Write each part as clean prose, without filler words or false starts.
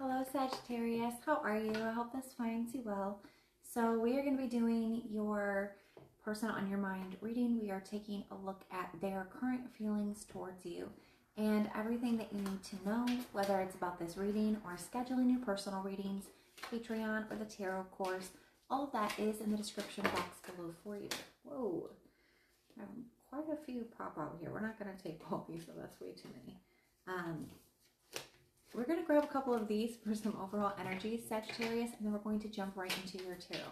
Hello Sagittarius, how are you? I hope this finds you well. So we are going to be doing your person on your mind reading. We are taking a look at their current feelings towards you and everything that you need to know, whether it's about this reading or scheduling your personal readings, Patreon, or the tarot course. All of that is in the description box below for you. Whoa, quite a few pop out here. We're not going to take all these, so that's way too many. We're going to grab a couple of these for some overall energy, Sagittarius, and then we're going to jump right into your tarot.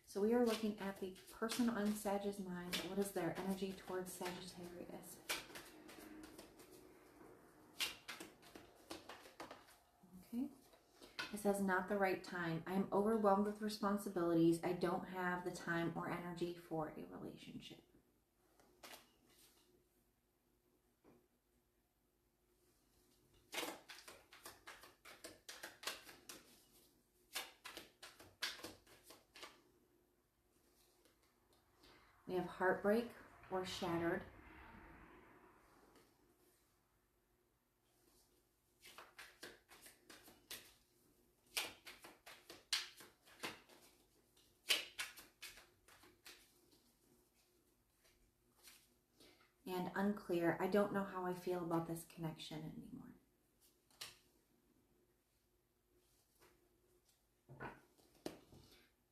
So we are looking at the person on Sag's mind. What is their energy towards Sagittarius? Okay. It says, not the right time. I am overwhelmed with responsibilities. I don't have the time or energy for a relationship. We have heartbreak or shattered. And unclear. I don't know how I feel about this connection anymore.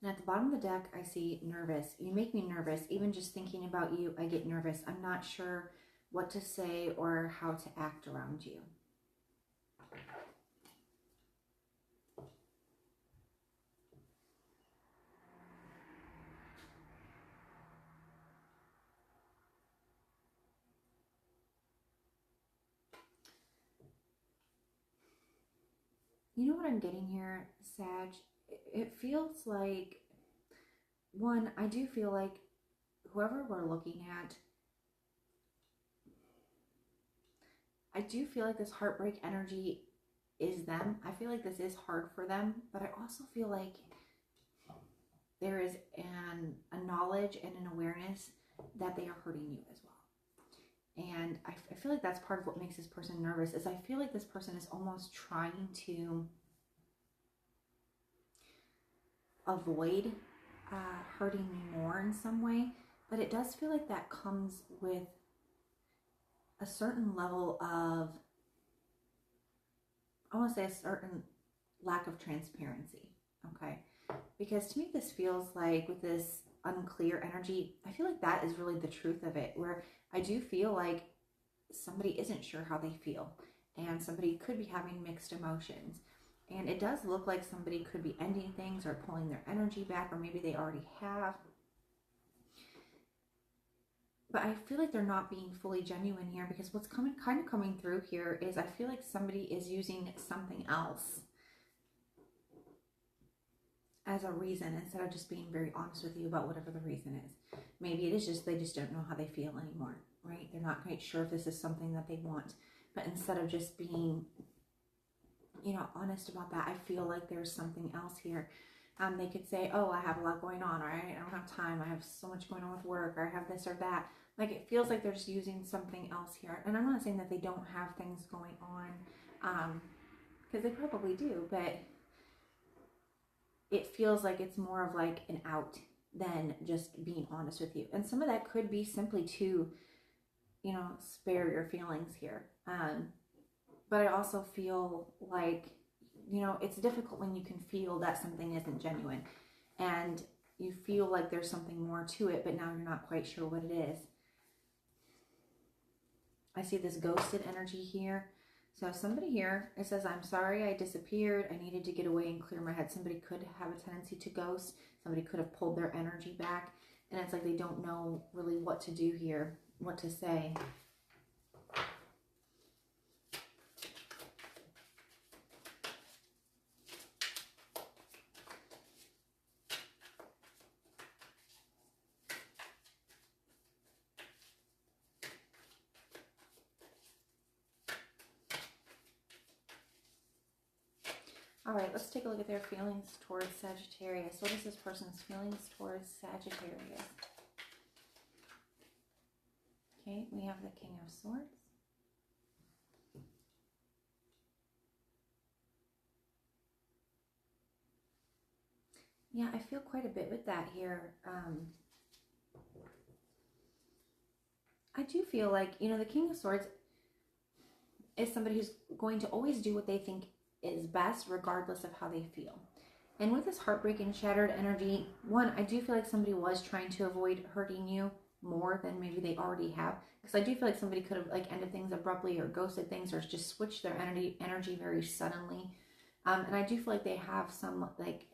And at the bottom of the deck, I see nervous. You make me nervous. Even just thinking about you, I get nervous. I'm not sure what to say or how to act around you. You know what I'm getting here, Sag? It feels like, one, I do feel like whoever we're looking at, I do feel like this heartbreak energy is them. I feel like this is hard for them, but I also feel like there is a knowledge and an awareness that they are hurting you as well. And I feel like that's part of what makes this person nervous, is I feel like this person is almost trying to avoid hurting me more in some way. But it does feel like that comes with a certain level of, I want to say a certain lack of transparency, okay? Because to me this feels like, with this unclear energy, I feel like that is really the truth of it, where I do feel like somebody isn't sure how they feel, and somebody could be having mixed emotions. And it does look like somebody could be ending things or pulling their energy back, or maybe they already have. But I feel like they're not being fully genuine here, because what's kind of coming through here is I feel like somebody is using something else as a reason, instead of just being very honest with you about whatever the reason is. Maybe it is just they just don't know how they feel anymore, right? They're not quite sure if this is something that they want. But instead of just being, you know, honest about that, I feel like there's something else here. They could say, oh, I have a lot going on, or I don't have time, I have so much going on with work, or I have this or that. Like, it feels like they're just using something else here. And I'm not saying that they don't have things going on, because they probably do, but it feels like it's more of like an out than just being honest with you. And some of that could be simply to, you know, spare your feelings here. But I also feel like, you know, it's difficult when you can feel that something isn't genuine and you feel like there's something more to it, but now you're not quite sure what it is. I see this ghosted energy here. So somebody here, it says, I'm sorry I disappeared. I needed to get away and clear my head. Somebody could have a tendency to ghost. Somebody could have pulled their energy back. And it's like they don't know really what to do here, what to say. All right, let's take a look at their feelings towards Sagittarius. What is this person's feelings towards Sagittarius? Okay, we have the King of Swords. Yeah, I feel quite a bit with that here. I do feel like, you know, the King of Swords is somebody who's going to always do what they think is best, regardless of how they feel. And with this heartbreak and shattered energy, one, I do feel like somebody was trying to avoid hurting you more than maybe they already have. Because I do feel like somebody could have like ended things abruptly or ghosted things or just switched their energy very suddenly. And I do feel like they have some like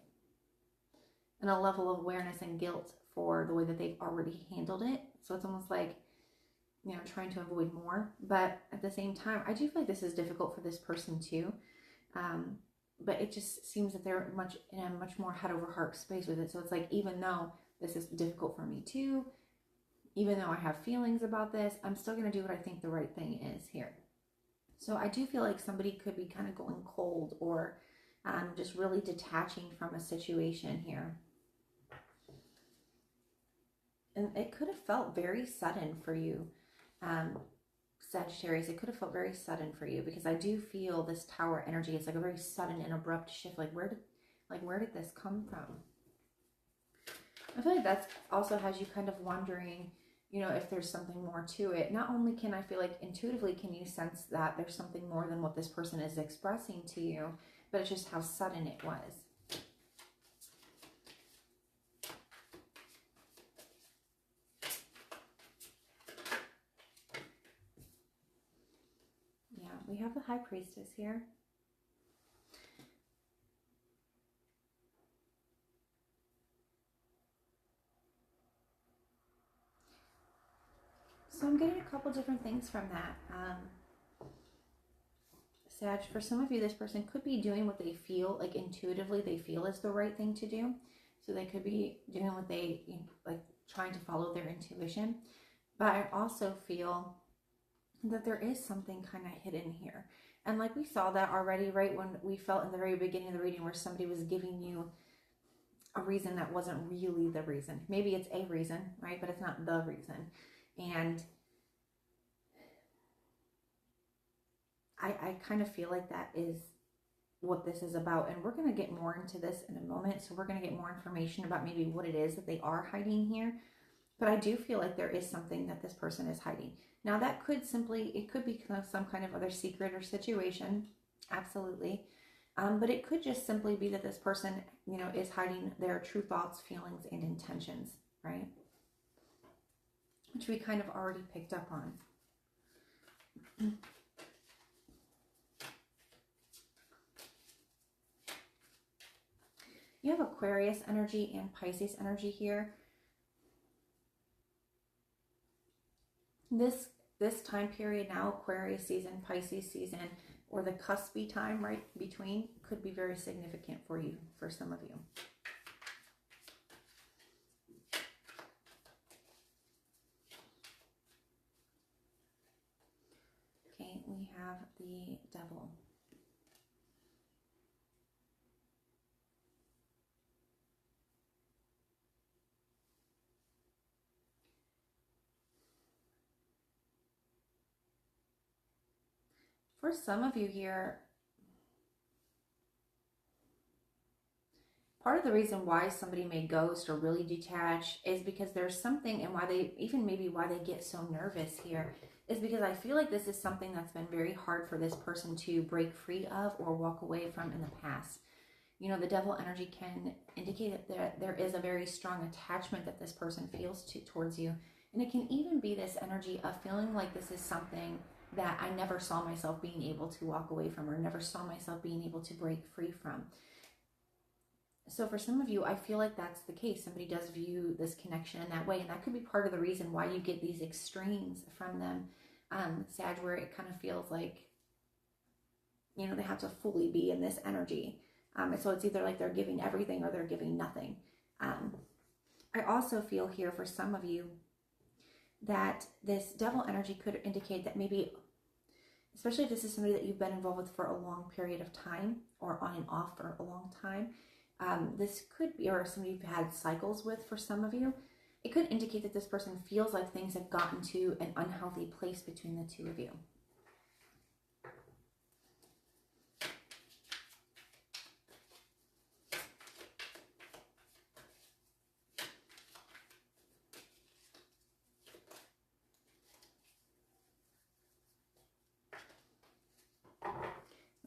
and a level of awareness and guilt for the way that they've already handled it. So it's almost like, you know, trying to avoid more. But at the same time, I do feel like this is difficult for this person too. But it just seems that they're in a much more head over heart space with it. So it's like, even though this is difficult for me too, even though I have feelings about this, I'm still going to do what I think the right thing is here. So I do feel like somebody could be kind of going cold or just really detaching from a situation here. And it could have felt very sudden for you, Sagittarius. It could have felt very sudden for you, because I do feel this Tower energy. It's like a very sudden and abrupt shift. Like where did this come from? I feel like that's also has you kind of wondering, you know, if there's something more to it. Not only can I feel like intuitively can you sense that there's something more than what this person is expressing to you, but it's just how sudden it was. We have the High Priestess here. So I'm getting a couple different things from that. Sag, for some of you, this person could be doing what they feel, like intuitively they feel is the right thing to do. So they could be doing what they, you know, like trying to follow their intuition. But I also feel that there is something kind of hidden here. And like we saw that already, right, when we felt in the very beginning of the reading where somebody was giving you a reason that wasn't really the reason. Maybe it's a reason, right, but it's not the reason. And I kind of feel like that is what this is about. And we're going to get more into this in a moment. So we're going to get more information about maybe what it is that they are hiding here. But I do feel like there is something that this person is hiding. Now that could it could be some kind of other secret or situation. Absolutely. But it could just simply be that this person, you know, is hiding their true thoughts, feelings, and intentions, right? Which we kind of already picked up on. You have Aquarius energy and Pisces energy here. This time period now, Aquarius season, Pisces season, or the cuspy time right between, could be very significant for you, for some of you. Okay, we have the Devil. For some of you here, part of the reason why somebody may ghost or really detach is because there's something, and why they get so nervous here is because I feel like this is something that's been very hard for this person to break free of or walk away from in the past. You know, the Devil energy can indicate that there is a very strong attachment that this person feels towards you. And it can even be this energy of feeling like this is something that I never saw myself being able to walk away from, or never saw myself being able to break free from. So for some of you, I feel like that's the case. Somebody does view this connection in that way. And that could be part of the reason why you get these extremes from them, Sag, where it kind of feels like, you know, they have to fully be in this energy. So it's either like they're giving everything or they're giving nothing. I also feel here for some of you that this Devil energy could indicate that maybe, especially if this is somebody that you've been involved with for a long period of time, or on and off for a long time, this could be, or somebody you've had cycles with for some of you, it could indicate that this person feels like things have gotten to an unhealthy place between the two of you.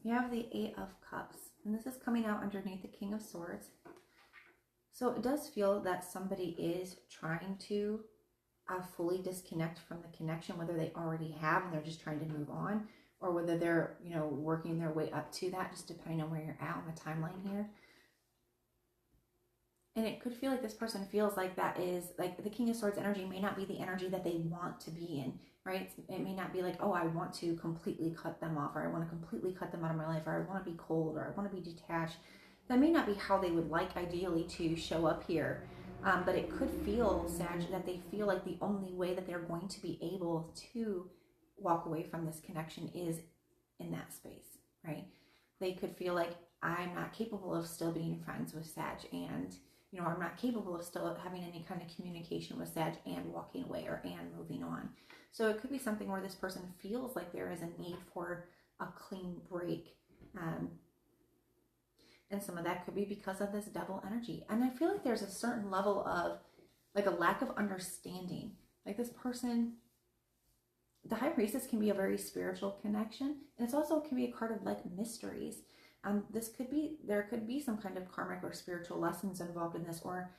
You have the Eight of Cups, and this is coming out underneath the King of Swords. So it does feel that somebody is trying to fully disconnect from the connection, whether they already have and they're just trying to move on, or whether they're, you know, working their way up to that, just depending on where you're at on the timeline here. And it could feel like this person feels like that is, like, the King of Swords energy may not be the energy that they want to be in, right? It may not be like, oh, I want to completely cut them off, or I want to completely cut them out of my life, or I want to be cold, or I want to be detached. That may not be how they would like, ideally, to show up here. But it could feel, Sag, that they feel like the only way that they're going to be able to walk away from this connection is in that space, right? They could feel like, I'm not capable of still being friends with Sag, and, you know, I'm not capable of still having any kind of communication with Sag and walking away and moving on. So it could be something where this person feels like there is a need for a clean break. And some of that could be because of this Devil energy. And I feel like there's a certain level of, like, a lack of understanding. Like, this person, the High Priestess can be a very spiritual connection. And it's also can be a card of, like, mysteries. There could be some kind of karmic or spiritual lessons involved in this, or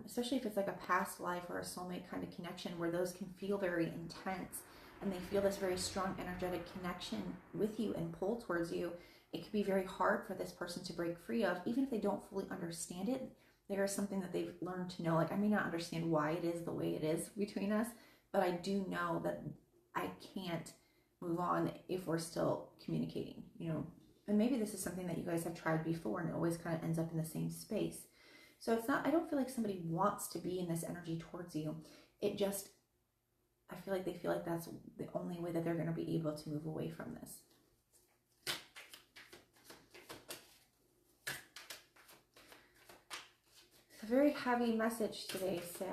especially if it's like a past life or a soulmate kind of connection, where those can feel very intense and they feel this very strong energetic connection with you and pull towards you. It could be very hard for this person to break free of, even if they don't fully understand it. There is something that they've learned to know. Like, I may not understand why it is the way it is between us, but I do know that I can't move on if we're still communicating, you know. And maybe this is something that you guys have tried before and it always kind of ends up in the same space. So it's not, I don't feel like somebody wants to be in this energy towards you. It just, I feel like they feel like that's the only way that they're going to be able to move away from this. It's a very heavy message today, Sag.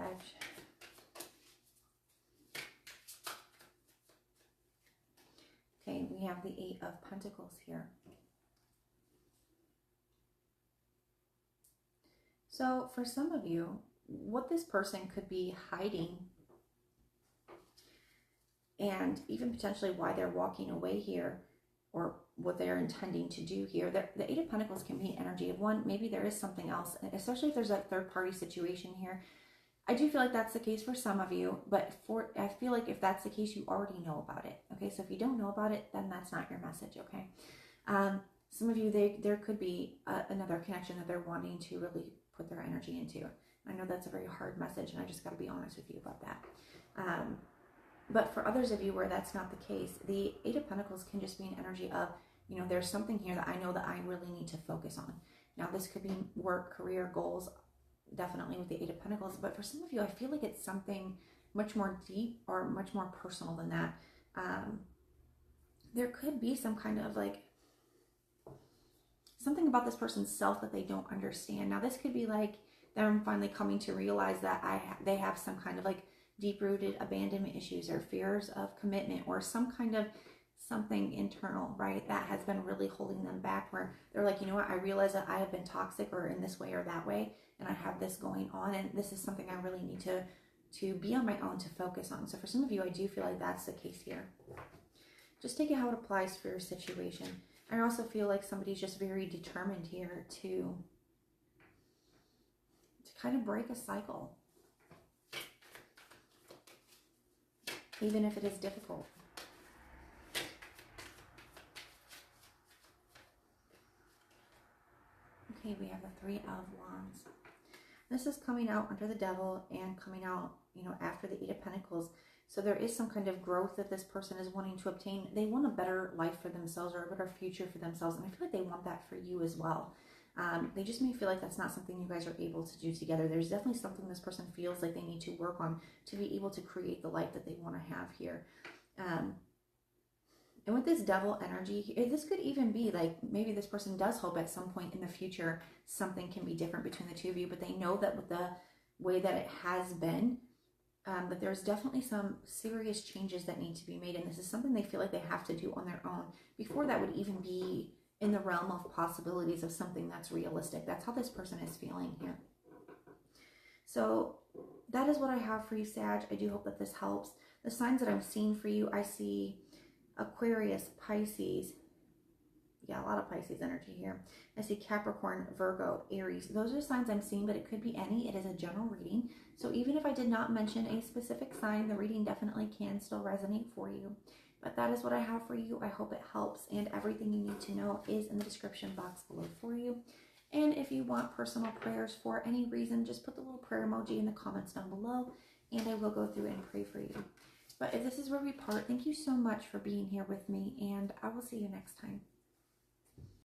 Okay, we have the Eight of Pentacles here. So for some of you, what this person could be hiding, and even potentially why they're walking away here, or what they're intending to do here. The Eight of Pentacles can be an energy of one. Maybe there is something else, especially if there's a third-party situation here. I do feel like that's the case for some of you, but I feel like if that's the case, you already know about it. Okay, so if you don't know about it, then that's not your message, okay? Some of you, there could be another connection that they're wanting to really put their energy into. I know that's a very hard message, and I just got to be honest with you about that. But for others of you where that's not the case, the Eight of Pentacles can just be an energy of, you know, there's something here that I know that I really need to focus on. Now, this could be work, career, goals, definitely with the Eight of Pentacles. But for some of you, I feel like it's something much more deep or much more personal than that. There could be some kind of, like, something about this person's self that they don't understand. Now, this could be like them finally coming to realize that they have some kind of, like, deep-rooted abandonment issues or fears of commitment, or some kind of something internal, right, that has been really holding them back, where they're like, you know what, I realize that I have been toxic or in this way or that way, and I have this going on, and this is something I really need to be on my own to focus on. So for some of you, I do feel like that's the case here. Just take it how it applies for your situation. I also feel like somebody's just very determined here to kind of break a cycle, even if it is difficult. Okay, we have the Three of Wands. This is coming out under the Devil and coming out, you know, after the Eight of Pentacles. So there is some kind of growth that this person is wanting to obtain. They want a better life for themselves, or a better future for themselves. And I feel like they want that for you as well. They just may feel like that's not something you guys are able to do together. There's definitely something this person feels like they need to work on to be able to create the life that they want to have here. And with this Devil energy, this could even be like, maybe this person does hope at some point in the future something can be different between the two of you, but they know that with the way that it has been, that there's definitely some serious changes that need to be made, and this is something they feel like they have to do on their own before that would even be in the realm of possibilities of something that's realistic. That's how this person is feeling here. So that is what I have for you, Sag. I do hope that this helps. The signs that I'm seeing for you, I see Aquarius, Pisces, Yeah, a lot of Pisces energy here. I see Capricorn, Virgo, Aries. Those are signs I'm seeing, but it could be any. It is a general reading. So even if I did not mention a specific sign, the reading definitely can still resonate for you. But that is what I have for you. I hope it helps, and everything you need to know is in the description box below for you. And if you want personal prayers for any reason, just put the little prayer emoji in the comments down below, and I will go through and pray for you. But if this is where we part, thank you so much for being here with me, and I will see you next time.